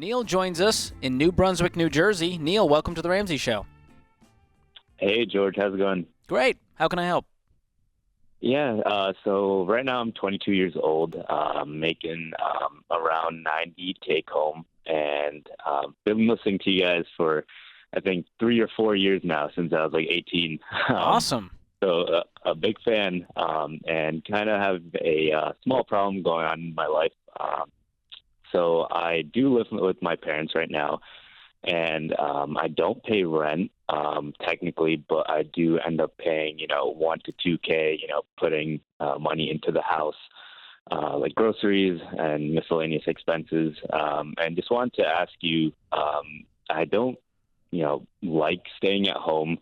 Neil joins us in New Brunswick, New Jersey. Neil, welcome to the Ramsey Show. Hey, George. How's it going? Great. How can I help? Yeah, so right now I'm 22 years old, making around 90 take home, and been listening to you guys for, I think, 3 or 4 years now, since I was like 18. Awesome. So a big fan, and kind of have a small problem going on in my life. So I do live with my parents right now, and I don't pay rent technically, but I do end up paying, 1 to 2K, putting money into the house, like groceries and miscellaneous expenses. And just wanted to ask you, I don't, like staying at home,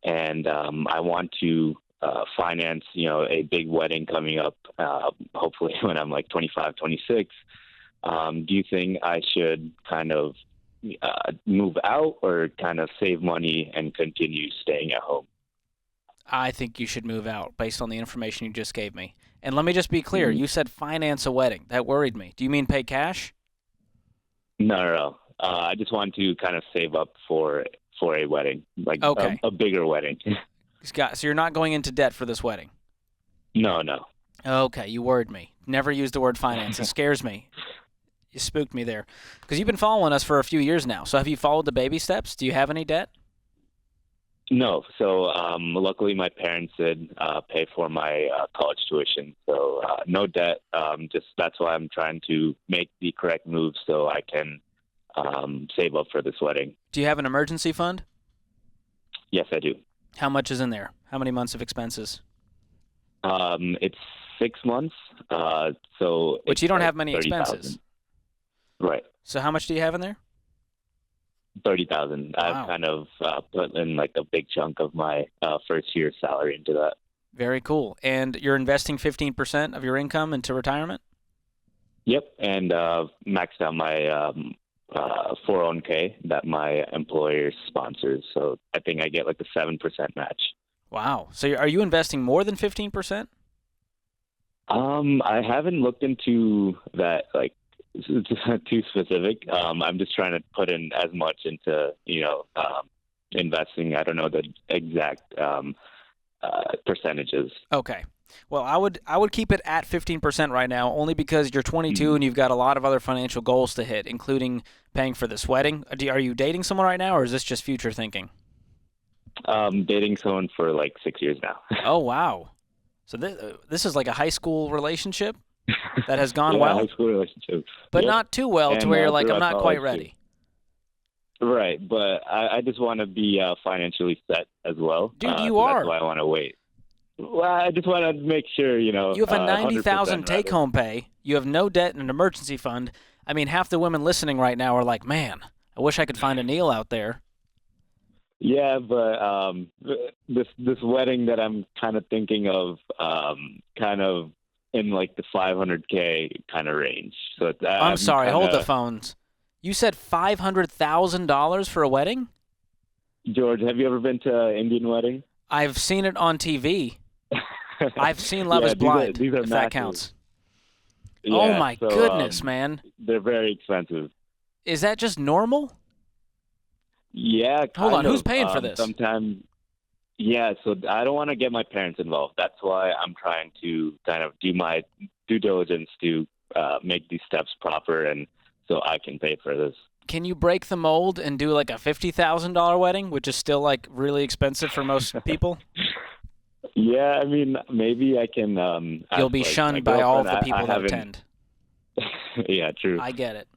and I want to finance, a big wedding coming up, hopefully when I'm like 25, 26. Do you think I should kind of move out or kind of save money and continue staying at home? I think you should move out based on the information you just gave me. And let me just be clear. You said finance a wedding. That worried me. Do you mean pay cash? No. I just want to kind of save up for a wedding, like Okay. a bigger wedding. Scott, so you're not going into debt for this wedding? No. Okay, you worried me. Never use the word finance. It scares me. You spooked me there. Because you've been following us for a few years now. So have you followed the baby steps? Do you have any debt? No. So luckily my parents did pay for my college tuition. So no debt. Just that's why I'm trying to make the correct move so I can save up for this wedding. Do you have an emergency fund? Yes, I do. How much is in there? How many months of expenses? It's 6 months. So Which you don't like have many 30,000. expenses. Right. So how much do you have in there? 30,000. Wow. I've kind of put in like a big chunk of my first year's salary into that. Very cool. And you're investing 15% of your income into retirement? Yep, and maxed out my 401k that my employer sponsors. So I think I get like a 7% match. Wow. So are you investing more than 15%? I haven't looked into that, like, too specific. I'm just trying to put in as much into, investing. I don't know the exact percentages. Okay. Well, I would keep it at 15% right now, only because you're 22 and you've got a lot of other financial goals to hit, including paying for this wedding. Are you dating someone right now, or is this just future thinking? Dating someone for like 6 years now. Oh, wow. So this is like a high school relationship that has gone Yeah, well? high school relationship. But Yep. not too well to And, where you're like, I'm throughout not quite college, ready. too. Right, but I just want to be financially set as well. Dude, you so are. That's why I want to wait. Well, I just want to make sure, You have a 90,000 100% take-home pay. You have no debt and an emergency fund. I mean, half the women listening right now are like, man, I wish I could find a Neil out there. Yeah, but this wedding that I'm kind of thinking of, kind of in like the 500K kind of range. So I'm sorry, hold the phones. You said $500,000 for a wedding? George, have you ever been to an Indian wedding? I've seen it on TV. I've seen Love is Blind, these are if that massive. counts. Yeah, Oh, my so, goodness, man. They're very expensive. Is that just normal? Yeah. Hold on, kind who's of. paying for this? Sometimes, yeah. So I don't want to get my parents involved. That's why I'm trying to kind of do my due diligence to make these steps proper, and so I can pay for this. Can you break the mold and do like a $50,000 wedding, which is still like really expensive for most people? Yeah, I mean, maybe I can. You'll ask, be like, shunned my by all of girlfriend. the people I that haven't- attend. Yeah, true. I get it.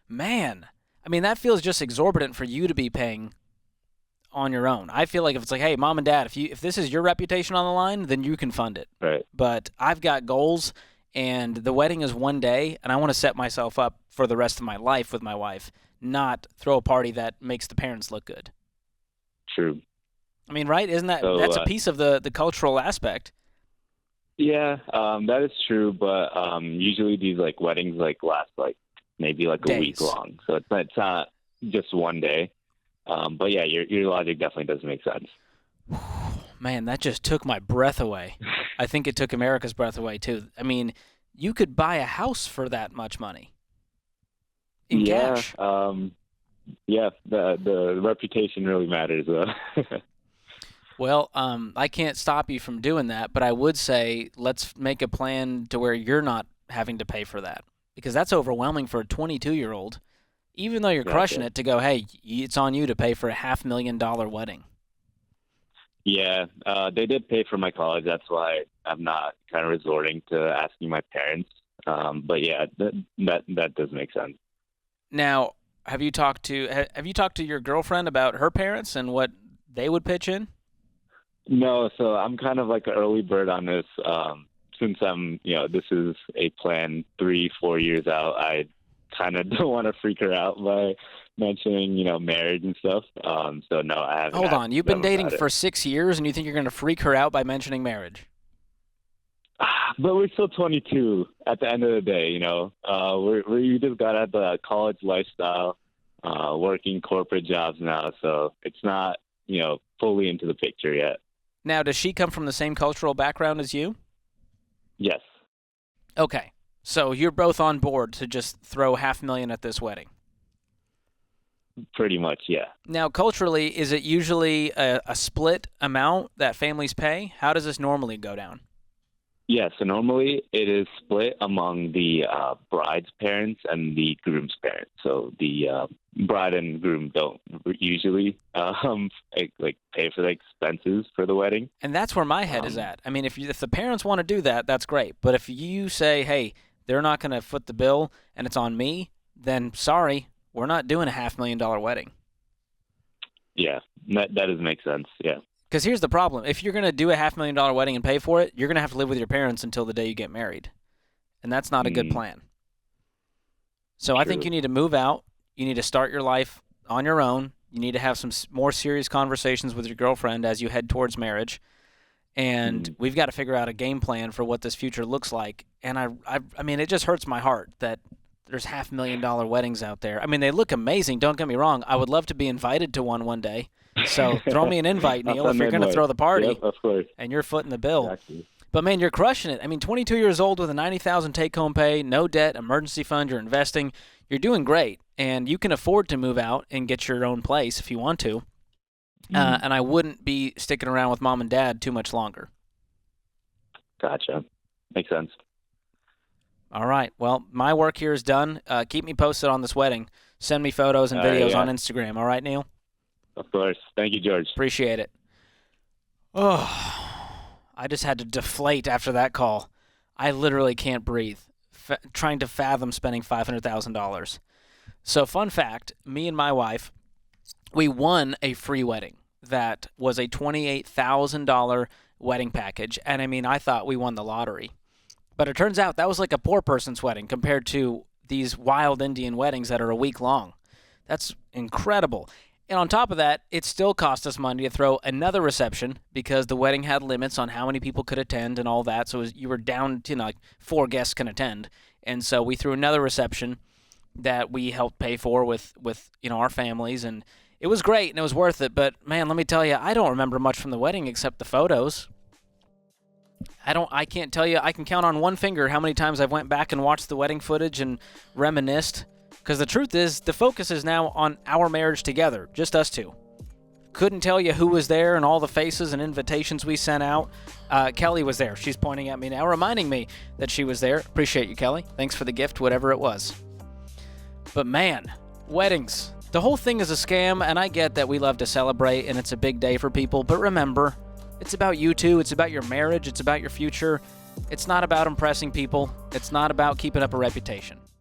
Man, I mean, that feels just exorbitant for you to be paying on your own. I feel like if it's like, hey, mom and dad, if this is your reputation on the line, then you can fund it. Right. But I've got goals, and the wedding is one day, and I want to set myself up for the rest of my life with my wife, not throw a party that makes the parents look good. True. I mean, right? Isn't that So, that's a piece of the cultural aspect? Yeah, that is true. But usually these like weddings like last like maybe like a Days. week long, so it's not just one day. But yeah, your logic definitely does make sense. Man, that just took my breath away. I think it took America's breath away, too. I mean, you could buy a house for that much money. in Yeah, cash. yeah. The reputation really matters. Well, I can't stop you from doing that, but I would say let's make a plan to where you're not having to pay for that because that's overwhelming for a 22-year-old. Even though you're crushing Gotcha. it, to go, hey, it's on you to pay for a $500,000 wedding. Yeah, they did pay for my college. That's why I'm not kind of resorting to asking my parents. But yeah, that does make sense. Now, have you talked to your girlfriend about her parents and what they would pitch in? No, so I'm kind of like an early bird on this. Since this is a plan 3, 4 years out. I kind of don't want to freak her out by mentioning, marriage and stuff. So no, I haven't Hold asked on, you've been them dating about it. for 6 years and you think you're going to freak her out by mentioning marriage? But we're still 22 at the end of the day, we just got at the college lifestyle, working corporate jobs now. So it's not, fully into the picture yet. Now, does she come from the same cultural background as you? Yes, Okay, so you're both on board to just throw 500,000 at this wedding. pretty much. Yeah. Now, culturally, is it usually a split amount that families pay? How does this normally go down? Yeah, so normally it is split among the bride's parents and the groom's parents. So the bride and groom don't usually like pay for the expenses for the wedding. And that's where my head is Um, at. I mean, if the parents want to do that, that's great. But if you say, hey, they're not going to foot the bill and it's on me, then sorry, we're not doing a $500,000 wedding. yeah, that does make sense. Yeah. Because here's the problem: if you're going to do a $500,000 wedding and pay for it, you're going to have to live with your parents until the day you get married, and that's not a good Mm, plan. So I think true. you need to move out. You need to start your life on your own. You need to have some more serious conversations with your girlfriend as you head towards marriage. And Mm, we've got to figure out a game plan for what this future looks like. And I mean, it just hurts my heart that there's $500,000 weddings out there. I mean, they look amazing. Don't get me wrong. I would love to be invited to one day. So throw me an invite, I'll Neil, if send you're my going to invite. throw the Yep, party of course. and you're footing the bill. Exactly. But man, you're crushing it. I mean, 22 years old with a 90,000 take-home pay, no debt, emergency fund, you're investing. You're doing great, and you can afford to move out and get your own place if you want to. Mm, And I wouldn't be sticking around with mom and dad too much longer. gotcha. Makes sense. All right. Well, my work here is done. Keep me posted on this wedding. Send me photos and All right. videos on Yeah, Instagram. All right, Neil? of course. Thank you, George. Appreciate it. Oh, I just had to deflate after that call. I literally can't breathe trying to fathom spending $500,000. So, fun fact, me and my wife, we won a free wedding that was a $28,000 wedding package. And I mean, I thought we won the lottery. But it turns out that was like a poor person's wedding compared to these wild Indian weddings that are a week long. That's incredible. And on top of that, it still cost us money to throw another reception because the wedding had limits on how many people could attend and all that. So you were down to like 4 guests can attend. And so we threw another reception that we helped pay for with our families, and it was great and it was worth it. But man, let me tell you, I don't remember much from the wedding except the photos. I can't tell you. I can count on one finger how many times I've went back and watched the wedding footage and reminisced. Because the truth is, the focus is now on our marriage together, just us two. Couldn't tell you who was there and all the faces and invitations we sent out. Kelly was there. She's pointing at me now, reminding me that she was there. Appreciate you, Kelly. Thanks for the gift, whatever it was. But man, weddings. The whole thing is a scam, and I get that we love to celebrate and it's a big day for people, but remember, it's about you two. It's about your marriage. It's about your future. It's not about impressing people. It's not about keeping up a reputation.